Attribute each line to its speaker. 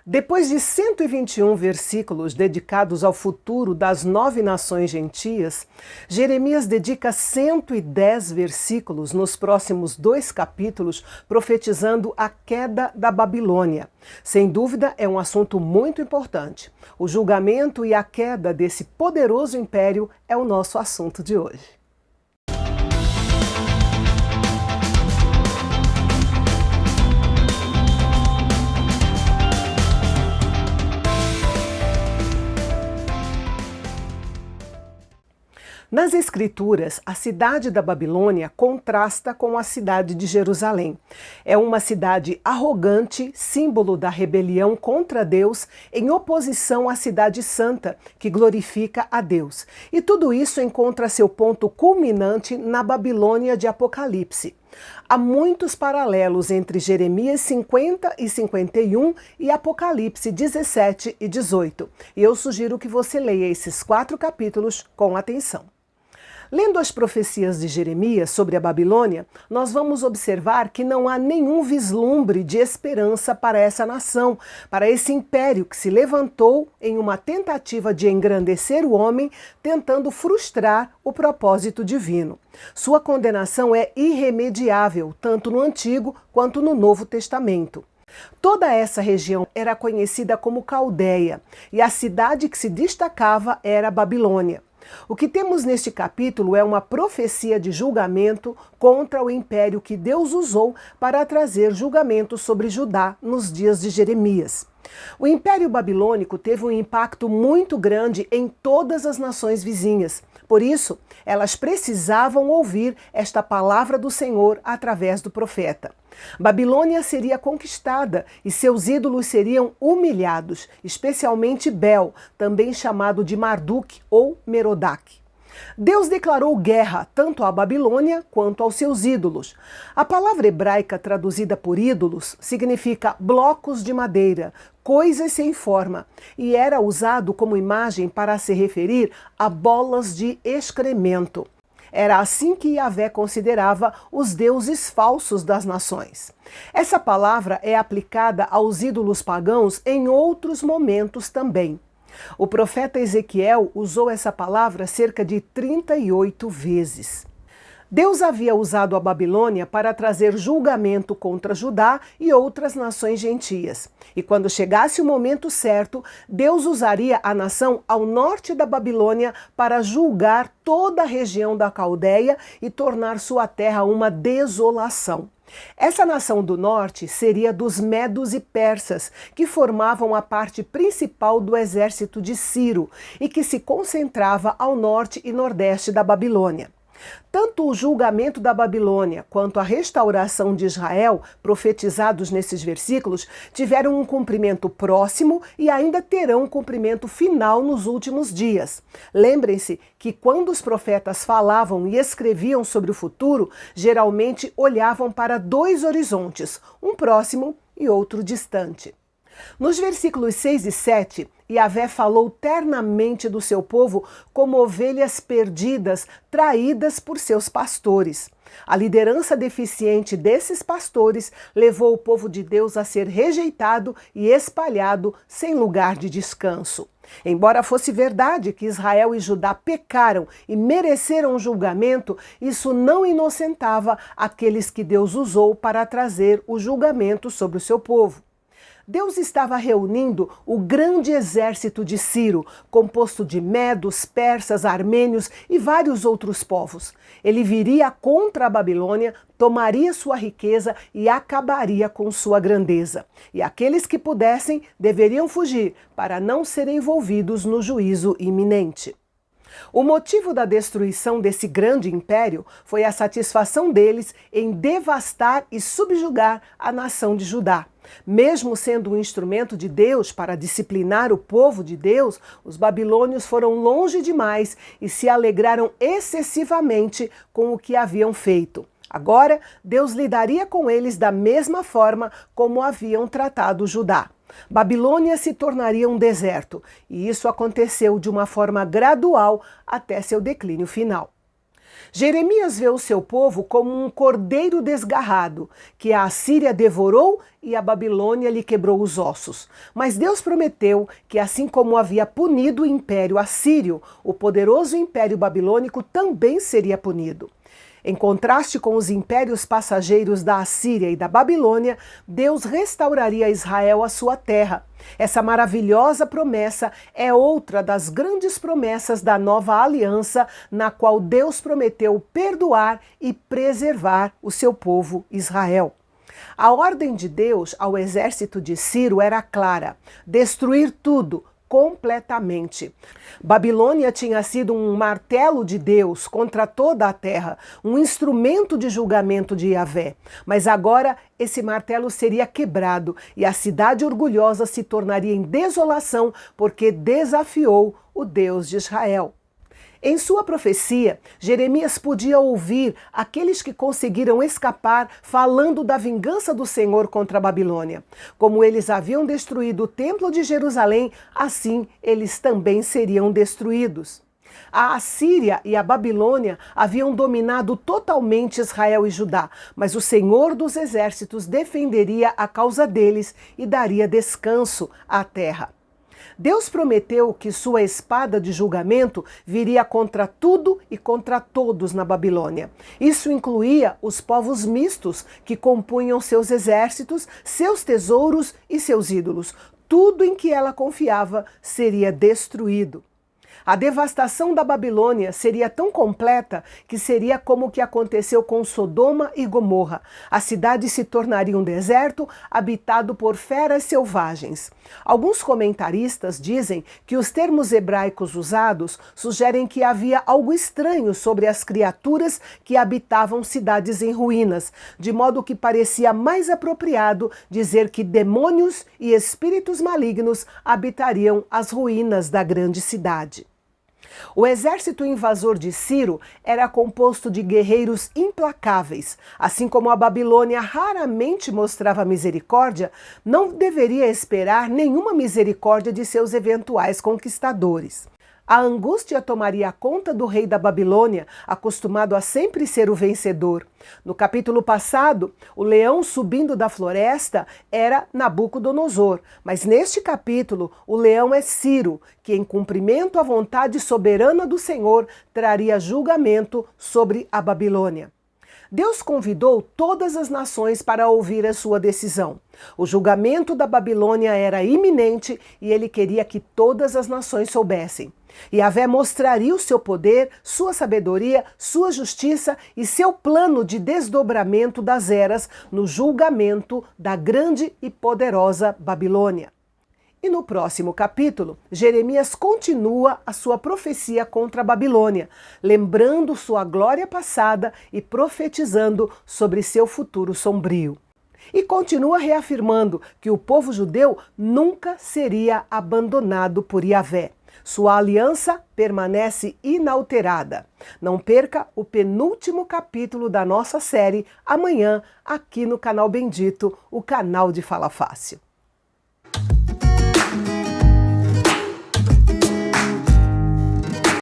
Speaker 1: Depois de 121 versículos dedicados ao futuro das 9 nações gentias, Jeremias dedica 110 versículos nos próximos 2 capítulos profetizando a queda da Babilônia. Sem dúvida, é um assunto muito importante. O julgamento e a queda desse poderoso império é o nosso assunto de hoje. Nas Escrituras, a cidade da Babilônia contrasta com a cidade de Jerusalém. É uma cidade arrogante, símbolo da rebelião contra Deus, em oposição à cidade santa, que glorifica a Deus. E tudo isso encontra seu ponto culminante na Babilônia de Apocalipse. Há muitos paralelos entre Jeremias 50 e 51 e Apocalipse 17 e 18. E eu sugiro que você leia esses 4 capítulos com atenção. Lendo as profecias de Jeremias sobre a Babilônia, nós vamos observar que não há nenhum vislumbre de esperança para essa nação, para esse império que se levantou em uma tentativa de engrandecer o homem, tentando frustrar o propósito divino. Sua condenação é irremediável, tanto no Antigo quanto no Novo Testamento. Toda essa região era conhecida como Caldeia, e a cidade que se destacava era a Babilônia. O que temos neste capítulo é uma profecia de julgamento contra o império que Deus usou para trazer julgamento sobre Judá nos dias de Jeremias. O Império Babilônico teve um impacto muito grande em todas as nações vizinhas. Por isso, elas precisavam ouvir esta palavra do Senhor através do profeta. Babilônia seria conquistada e seus ídolos seriam humilhados, especialmente Bel, também chamado de Marduk ou Merodach. Deus declarou guerra tanto à Babilônia quanto aos seus ídolos. A palavra hebraica traduzida por ídolos significa blocos de madeira, coisas sem forma, e era usado como imagem para se referir a bolas de excremento. Era assim que Yahvé considerava os deuses falsos das nações. Essa palavra é aplicada aos ídolos pagãos em outros momentos também. O profeta Ezequiel usou essa palavra cerca de 38 vezes. Deus havia usado a Babilônia para trazer julgamento contra Judá e outras nações gentias. E quando chegasse o momento certo, Deus usaria a nação ao norte da Babilônia para julgar toda a região da Caldeia e tornar sua terra uma desolação. Essa nação do norte seria dos medos e persas, que formavam a parte principal do exército de Ciro e que se concentrava ao norte e nordeste da Babilônia. Tanto o julgamento da Babilônia quanto a restauração de Israel, profetizados nesses versículos, tiveram um cumprimento próximo e ainda terão um cumprimento final nos últimos dias. Lembrem-se que quando os profetas falavam e escreviam sobre o futuro, geralmente olhavam para 2 horizontes, um próximo e outro distante. Nos versículos 6 e 7, Yahvé falou ternamente do seu povo como ovelhas perdidas, traídas por seus pastores. A liderança deficiente desses pastores levou o povo de Deus a ser rejeitado e espalhado sem lugar de descanso. Embora fosse verdade que Israel e Judá pecaram e mereceram julgamento, isso não inocentava aqueles que Deus usou para trazer o julgamento sobre o seu povo. Deus estava reunindo o grande exército de Ciro, composto de medos, persas, armênios e vários outros povos. Ele viria contra a Babilônia, tomaria sua riqueza e acabaria com sua grandeza. E aqueles que pudessem deveriam fugir para não serem envolvidos no juízo iminente. O motivo da destruição desse grande império foi a satisfação deles em devastar e subjugar a nação de Judá. Mesmo sendo um instrumento de Deus para disciplinar o povo de Deus, os babilônios foram longe demais e se alegraram excessivamente com o que haviam feito. Agora, Deus lidaria com eles da mesma forma como haviam tratado Judá. Babilônia se tornaria um deserto, e isso aconteceu de uma forma gradual até seu declínio final. Jeremias vê o seu povo como um cordeiro desgarrado, que a Assíria devorou e a Babilônia lhe quebrou os ossos. Mas Deus prometeu que, assim como havia punido o império assírio, o poderoso império babilônico também seria punido. Em contraste com os impérios passageiros da Assíria e da Babilônia, Deus restauraria a Israel a sua terra. Essa maravilhosa promessa é outra das grandes promessas da nova aliança, na qual Deus prometeu perdoar e preservar o seu povo Israel. A ordem de Deus ao exército de Ciro era clara: destruir tudo, completamente. Babilônia tinha sido um martelo de Deus contra toda a terra, um instrumento de julgamento de Yahvé. Mas agora esse martelo seria quebrado e a cidade orgulhosa se tornaria em desolação porque desafiou o Deus de Israel. Em sua profecia, Jeremias podia ouvir aqueles que conseguiram escapar falando da vingança do Senhor contra a Babilônia. Como eles haviam destruído o templo de Jerusalém, assim eles também seriam destruídos. A Assíria e a Babilônia haviam dominado totalmente Israel e Judá, mas o Senhor dos Exércitos defenderia a causa deles e daria descanso à terra. Deus prometeu que sua espada de julgamento viria contra tudo e contra todos na Babilônia. Isso incluía os povos mistos que compunham seus exércitos, seus tesouros e seus ídolos. Tudo em que ela confiava seria destruído. A devastação da Babilônia seria tão completa que seria como o que aconteceu com Sodoma e Gomorra. A cidade se tornaria um deserto habitado por feras selvagens. Alguns comentaristas dizem que os termos hebraicos usados sugerem que havia algo estranho sobre as criaturas que habitavam cidades em ruínas, de modo que parecia mais apropriado dizer que demônios e espíritos malignos habitariam as ruínas da grande cidade. O exército invasor de Ciro era composto de guerreiros implacáveis. Assim como a Babilônia raramente mostrava misericórdia, não deveria esperar nenhuma misericórdia de seus eventuais conquistadores. A angústia tomaria conta do rei da Babilônia, acostumado a sempre ser o vencedor. No capítulo passado, o leão subindo da floresta era Nabucodonosor, mas neste capítulo, o leão é Ciro, que, em cumprimento à vontade soberana do Senhor, traria julgamento sobre a Babilônia. Deus convidou todas as nações para ouvir a sua decisão. O julgamento da Babilônia era iminente e ele queria que todas as nações soubessem. Yahvé mostraria o seu poder, sua sabedoria, sua justiça e seu plano de desdobramento das eras no julgamento da grande e poderosa Babilônia. E no próximo capítulo, Jeremias continua a sua profecia contra a Babilônia, lembrando sua glória passada e profetizando sobre seu futuro sombrio. E continua reafirmando que o povo judeu nunca seria abandonado por Yahvé. Sua aliança permanece inalterada. Não perca o penúltimo capítulo da nossa série amanhã, aqui no canal Bendito, o canal de Fala Fácil.